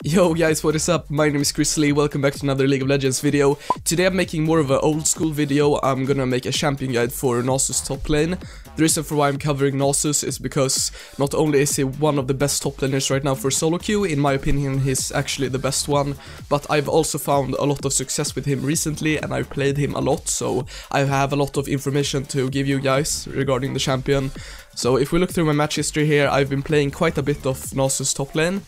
Yo guys, what is up? My name is Grizzly, welcome back to another League of Legends video. Today I'm making more of an old school video. I'm gonna make a champion guide for Nasus top lane. The reason for why I'm covering Nasus is because not only is he one of the best top laners right now for solo queue, in my opinion he's actually the best one, but I've also found a lot of success with him recently and I've played him a lot, so I have a lot of information to give you guys regarding the champion. So if we look through my match history here, I've been playing quite a bit of Nasus top lane.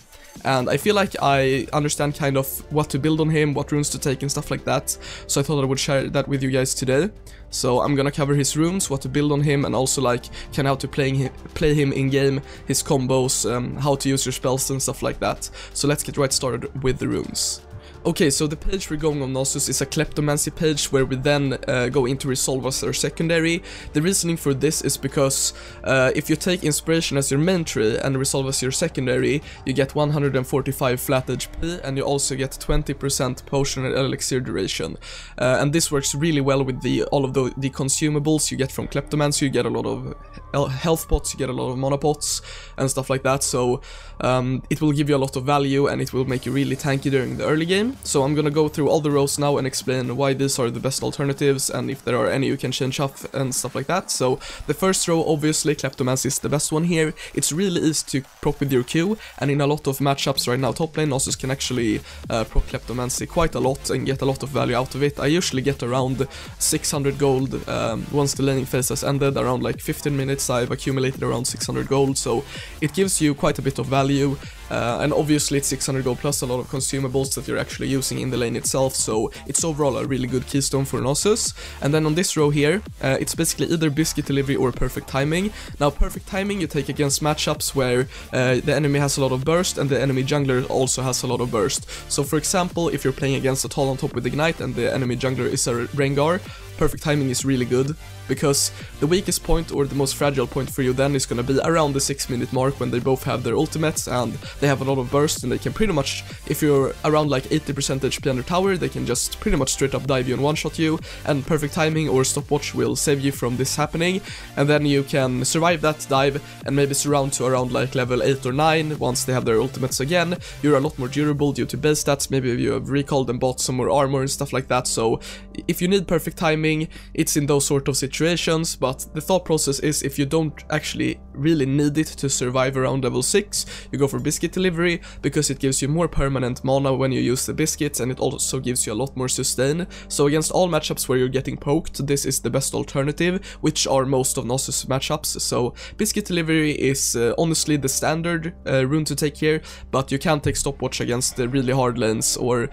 And I feel like I understand kind of what to build on him, what runes to take and stuff like that. So I thought I would share that with you guys today. So I'm gonna cover his runes, what to build on him, and also like kind of how to play him in game, his combos, how to use your spells and stuff like that. So let's get right started with the runes. Okay, so the page we're going on Nasus is a Kleptomancy page where we then go into Resolve as our secondary. The reasoning for this is because if you take Inspiration as your main tree and Resolve as your secondary, you get 145 flat HP and you also get 20% potion and elixir duration. And this works really well with all of the consumables you get from Kleptomancy. You get a lot of health pots, you get a lot of mana pots and stuff like that, so it will give you a lot of value and it will make you really tanky during the early game. So I'm gonna go through all the rows now and explain why these are the best alternatives and if there are any you can change up and stuff like that. So the first row, obviously Kleptomancy is the best one here. It's really easy to proc with your Q, and in a lot of matchups right now top lane Nasus can actually proc Kleptomancy quite a lot and get a lot of value out of it. I usually get around 600 gold once the laning phase has ended. Around like 15 minutes I've accumulated around 600 gold, so it gives you quite a bit of value. And obviously it's 600 gold plus a lot of consumables that you're actually using in the lane itself, so it's overall a really good keystone for Nasus. And then on this row here, it's basically either Biscuit Delivery or Perfect Timing. Now Perfect Timing you take against matchups where the enemy has a lot of burst and the enemy jungler also has a lot of burst. So for example, if you're playing against a Talon top with Ignite and the enemy jungler is a Rengar, Perfect Timing is really good, because the weakest point or the most fragile point for you then is gonna be around the 6-minute mark when they both have their ultimates and they have a lot of burst, and they can pretty much, if you're around like 80% HP under tower, they can just pretty much straight up dive you and one-shot you, and Perfect Timing or Stopwatch will save you from this happening, and then you can survive that dive and maybe surround to around like level 8 or 9 once they have their ultimates again. You're a lot more durable due to base stats, maybe you have recalled and bought some more armor and stuff like that, so if you need Perfect Timing, it's in those sort of situations, but the thought process is if you don't actually really need it to survive around level 6, you go for Biscuit Delivery, because it gives you more permanent mana when you use the biscuits and it also gives you a lot more sustain. So against all matchups where you're getting poked, this is the best alternative, which are most of Nasus matchups. So Biscuit Delivery is honestly the standard rune to take here, but you can take Stopwatch against the really hard lanes or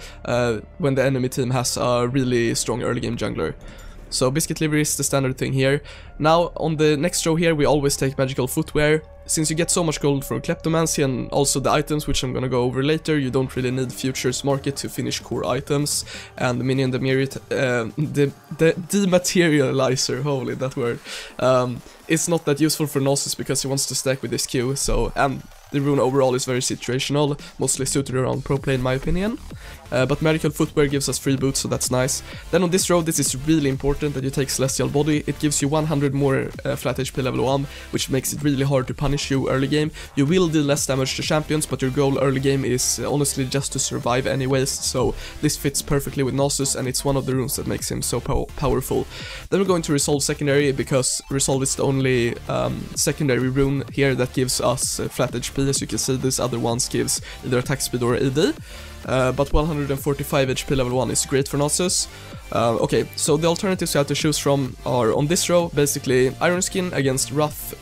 when the enemy team has a really strong early game jungler. So Biscuit Delivery is the standard thing here. Now on the next row here we always take Magical Footwear. Since you get so much gold from Kleptomancy and also the items, which I'm gonna go over later, you don't really need Futures Market to finish core items. And the Minion the Dematerializer, holy that word, it's not that useful for Nasus because he wants to stack with his Q, so, and the rune overall is very situational, mostly suited around pro play in my opinion. But Magical Footwear gives us free boots, so that's nice. Then on this row, this is really important that you take Celestial Body. It gives you 100 more flat HP level 1, which makes it really hard to punish you early game. You will deal less damage to champions, but your goal early game is honestly just to survive anyways, so this fits perfectly with Nasus and it's one of the runes that makes him so powerful. Then we're going to Resolve Secondary, because Resolve is the only secondary rune here that gives us flat HP. As you can see, these other ones gives either attack speed or AD. But 145 HP level 1 is great for Nasus. Okay, so the alternatives you have to choose from are on this row, basically Iron Skin against rough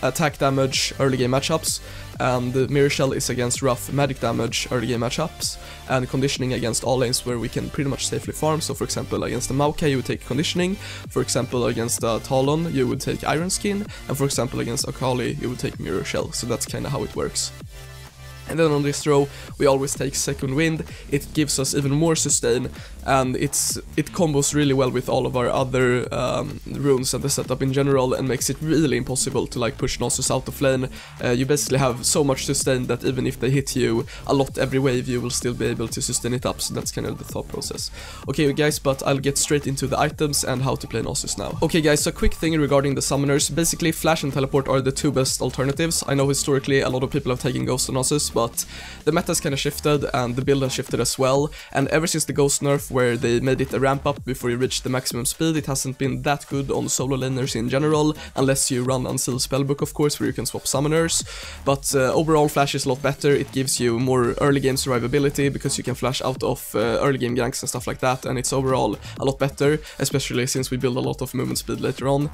attack damage early game matchups, and Mirror Shell is against rough magic damage early game matchups, and Conditioning against all lanes where we can pretty much safely farm. So for example against the Maokai you would take Conditioning, for example against the Talon you would take Iron Skin, and for example against Akali you would take Mirror Shell, so that's kinda how it works. And then on this row, we always take Second Wind. It gives us even more sustain, and it combos really well with all of our other runes and the setup in general, and makes it really impossible to like push Nasus out of lane. You basically have so much sustain that even if they hit you a lot every wave, you will still be able to sustain it up, so that's kind of the thought process. Okay guys, but I'll get straight into the items and how to play Nasus now. Okay guys, so quick thing regarding the summoners. Basically Flash and Teleport are the two best alternatives. I know historically a lot of people have taken Ghost on Nasus, but but the meta's kind of shifted and the build has shifted as well, and ever since the Ghost nerf where they made it a ramp up before you reach the maximum speed, it hasn't been that good on solo laners in general, unless you run Unsealed Spellbook of course, where you can swap summoners, but overall Flash is a lot better. It gives you more early game survivability because you can flash out of early game ganks and stuff like that, and it's overall a lot better, especially since we build a lot of movement speed later on,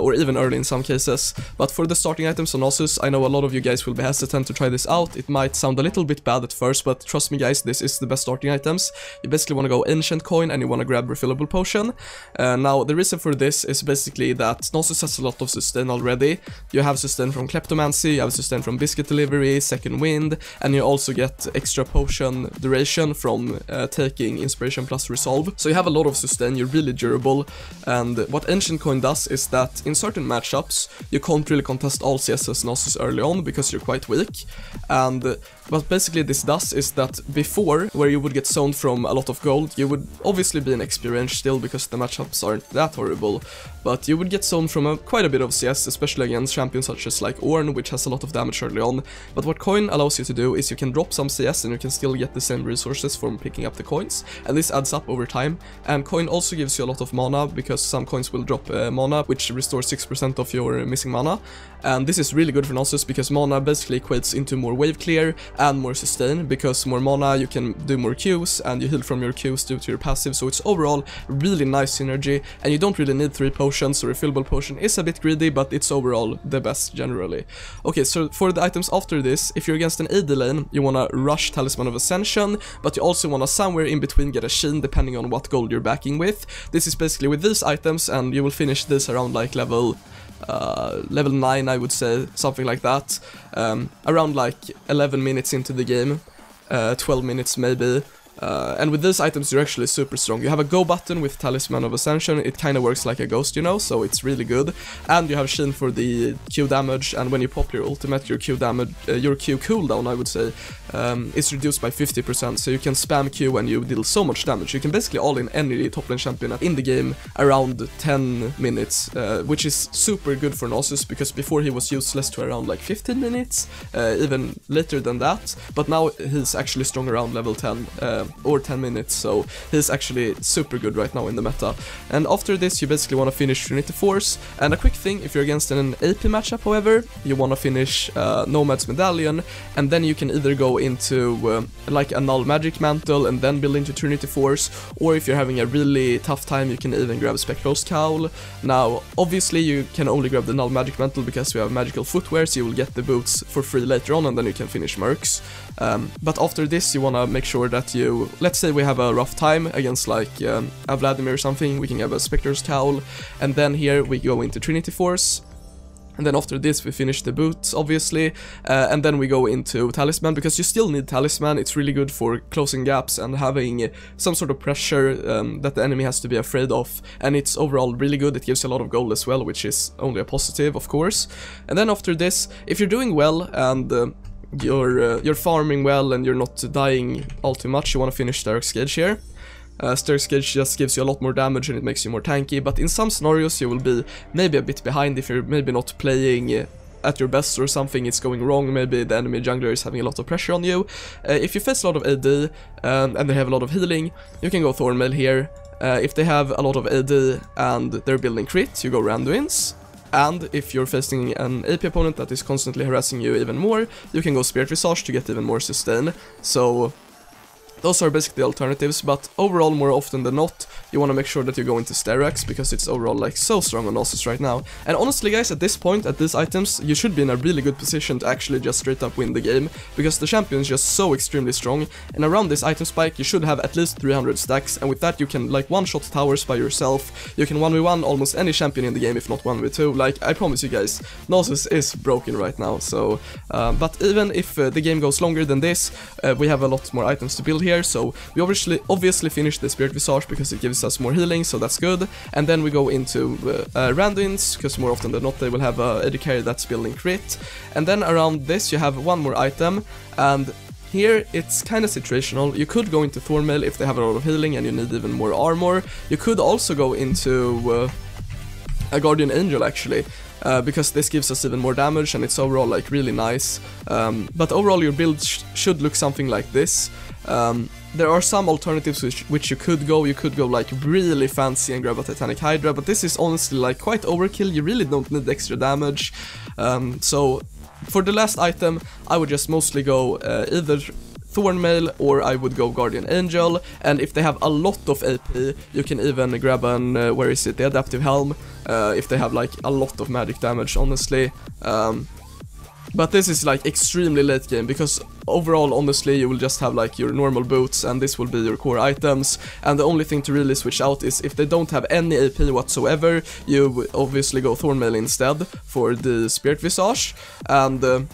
or even early in some cases. But for the starting items on Nasus, I know a lot of you guys will be hesitant to try this out. It might sound a little bit bad at first, but trust me guys, this is the best starting items. You basically want to go Ancient Coin and you want to grab Refillable Potion. Now the reason for this is basically that Nasus has a lot of sustain already. You have sustain from Kleptomancy, you have sustain from Biscuit Delivery, Second Wind, and you also get extra potion duration from taking Inspiration plus Resolve. So you have a lot of sustain, you're really durable, and what Ancient Coin does is that in certain matchups you can't really contest all CS as Nasus early on because you're quite weak, and what basically this does is that before, where you would get zoned from a lot of gold, you would obviously be in XP range still because the matchups aren't that horrible, but you would get zoned from quite a bit of CS, especially against champions such as like Ornn, which has a lot of damage early on. But what Coin allows you to do is you can drop some CS and you can still get the same resources from picking up the coins, and this adds up over time. And Coin also gives you a lot of mana because some coins will drop mana, which restores 6% of your missing mana, and this is really good for Nasus because mana basically equates into more wave clear and more sustain, because more mana you can do more Qs and you heal from your Qs due to your passive, so it's overall really nice synergy, and you don't really need 3 potions, so Refillable Potion is a bit greedy, but it's overall the best generally. Okay, so for the items after this, if you're against an AD lane, you wanna rush Talisman of Ascension, but you also wanna somewhere in between get a Sheen depending on what gold you're backing with. This is basically with these items, and you will finish this around like level 9, I would say, something like that, around like 11 minutes into the game, 12 minutes maybe. And with these items you're actually super strong. You have a go button with Talisman of Ascension, it kind of works like a ghost, you know, so it's really good. And you have Sheen for the Q damage, and when you pop your ultimate, your Q damage, your Q cooldown, I would say, is reduced by 50%, so you can spam Q and you deal so much damage. You can basically all in any top lane champion in the game around 10 minutes, which is super good for Nasus, because before he was useless to around like 15 minutes, even later than that, but now he's actually strong around level 10, or 10 minutes, so he's actually super good right now in the meta. And after this you basically want to finish Trinity Force, and a quick thing, if you're against an AP matchup however, you want to finish Nomad's Medallion, and then you can either go into like a Null Magic Mantle and then build into Trinity Force, or if you're having a really tough time you can even grab Spectral's Cowl. Now obviously you can only grab the Null Magic Mantle because we have magical footwear, so you will get the boots for free later on and then you can finish Mercs. But after this you want to make sure that you, let's say we have a rough time against like a Vladimir or something, we can have a Spectre's Cowl, and then here we go into Trinity Force. And then after this we finish the boots obviously, and then we go into Talisman, because you still need Talisman. It's really good for closing gaps and having some sort of pressure that the enemy has to be afraid of, and it's overall really good. It gives you a lot of gold as well, which is only a positive of course. And then after this, if you're doing well and you're farming well and you're not dying all too much, you want to finish Stark's Gauge here. Stark's Gauge just gives you a lot more damage and it makes you more tanky, but in some scenarios you will be maybe a bit behind if you're maybe not playing at your best or something, it's going wrong, maybe the enemy jungler is having a lot of pressure on you. If you face a lot of AD and they have a lot of healing, you can go Thornmail here. If they have a lot of AD and they're building crit, you go Randuin's. And if you're facing an AP opponent that is constantly harassing you even more, you can go Spirit Visage to get even more sustain. So those are basically the alternatives, but overall, more often than not, you want to make sure that you go into Styrax, because it's overall like so strong on Nasus right now. And honestly guys, at this point, at these items, you should be in a really good position to actually just straight up win the game, because the champion is just so extremely strong, and around this item spike you should have at least 300 stacks, and with that you can like one-shot towers by yourself, you can 1v1 almost any champion in the game, if not 1v2, like I promise you guys, Nasus is broken right now, so, but even if the game goes longer than this, we have a lot more items to build here, so we obviously finish the Spirit Visage because it gives us more healing, so that's good, and then we go into Randuins, because more often than not they will have a AD carry that's building crit, and then around this you have one more item, and here it's kind of situational. You could go into Thornmail if they have a lot of healing and you need even more armor. You could also go into a Guardian Angel actually, because this gives us even more damage and it's overall like really nice. But overall your build should look something like this. There are some alternatives which you could go like really fancy and grab a Titanic Hydra, but this is honestly like quite overkill. You really don't need extra damage. So for the last item I would just mostly go either Thornmail or I would go Guardian Angel, and if they have a lot of AP you can even grab an where is it, the Adaptive Helm, if they have like a lot of magic damage, honestly. But this is like extremely late game, because overall honestly you will just have like your normal boots and this will be your core items, and the only thing to really switch out is if they don't have any AP whatsoever, you obviously go Thornmail instead for the Spirit Visage, and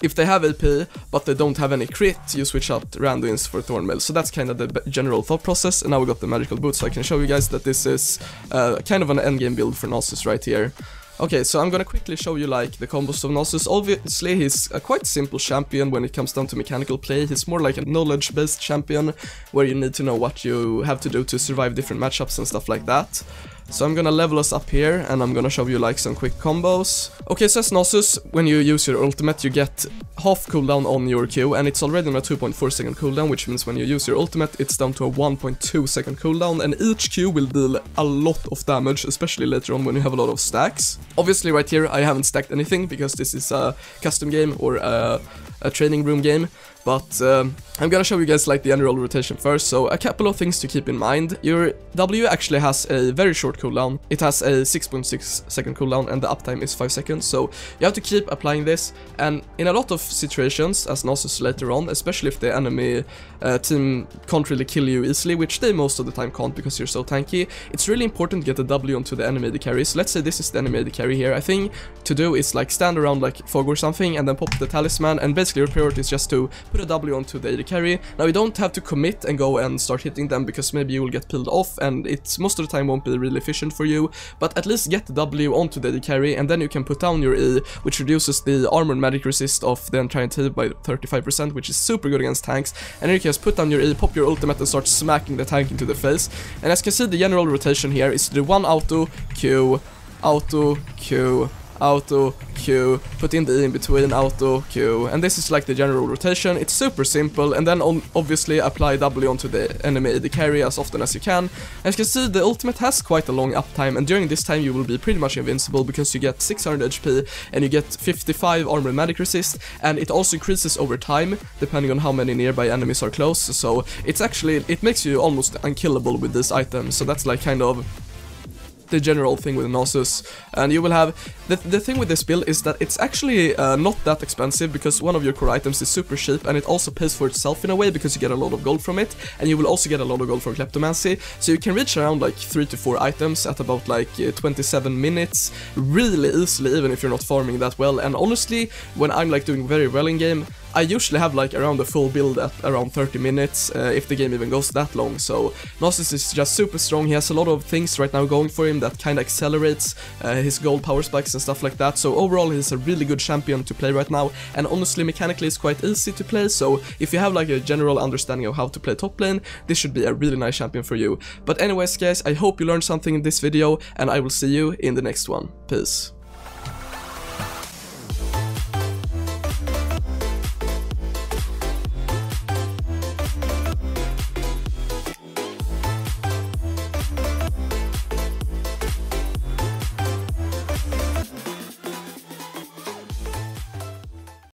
if they have AP but they don't have any crit, you switch out Randuins for Thornmail. So that's kind of the general thought process, and now we got the magical boots, so I can show you guys that this is kind of an endgame build for Nasus right here. Okay, so I'm gonna quickly show you like the combos of Nasus. Obviously he's a quite simple champion when it comes down to mechanical play. He's more like a knowledge-based champion where you need to know what you have to do to survive different matchups and stuff like that. So I'm gonna level us up here and I'm gonna show you like some quick combos. Okay, so as Nasus, when you use your ultimate you get half cooldown on your Q, and it's already on a 2.4 second cooldown, which means when you use your ultimate it's down to a 1.2 second cooldown, and each Q will deal a lot of damage, especially later on when you have a lot of stacks. Obviously right here I haven't stacked anything because this is a custom game or a training room game, but I'm gonna show you guys like the general rotation first. So a couple of things to keep in mind. Your W actually has a very short cooldown. It has a 6.6 second cooldown and the uptime is 5 seconds, so you have to keep applying this, and in a lot of situations as Nasus later on, especially if the enemy team can't really kill you easily, which they most of the time can't because you're so tanky, it's really important to get a W onto the enemy AD carry. So let's say this is the enemy AD carry here. I think to do is like stand around like Fog or something and then pop the talisman, and basically your priority is just to put a W onto the AD carry. Now you don't have to commit and go and start hitting them because maybe you will get peeled off and it's most of the time won't be really efficient for you, but at least get the W onto the AD carry, and then you can put down your E, which reduces the armor and magic resist of the entire team by 35%, which is super good against tanks, and then you can just put down your E, pop your ultimate and start smacking the tank into the face. And as you can see, the general rotation here is to do one auto, Q, auto, Q, auto, Q, put in the E in between, auto, Q, and this is like the general rotation. It's super simple, and then obviously apply W onto the enemy AD carry as often as you can. As you can see, the ultimate has quite a long uptime, and during this time you will be pretty much invincible because you get 600 HP and you get 55 armor and magic resist, and it also increases over time depending on how many nearby enemies are close, so it's actually, it makes you almost unkillable with this item. So that's like kind of the general thing with Nasus. And you will have the thing with this build is that it's actually not that expensive, because one of your core items is super cheap and it also pays for itself in a way because you get a lot of gold from it, and you will also get a lot of gold from Kleptomancy, so you can reach around like 3 to 4 items at about like 27 minutes really easily, even if you're not farming that well. And honestly, when I'm like doing very well in game, I usually have like around a full build at around 30 minutes, if the game even goes that long. So Nasus is just super strong. He has a lot of things right now going for him that kind of accelerates his gold power spikes and stuff like that. So overall he's a really good champion to play right now, and honestly mechanically it's quite easy to play, so if you have like a general understanding of how to play top lane, this should be a really nice champion for you. But anyways guys, I hope you learned something in this video, and I will see you in the next one. Peace.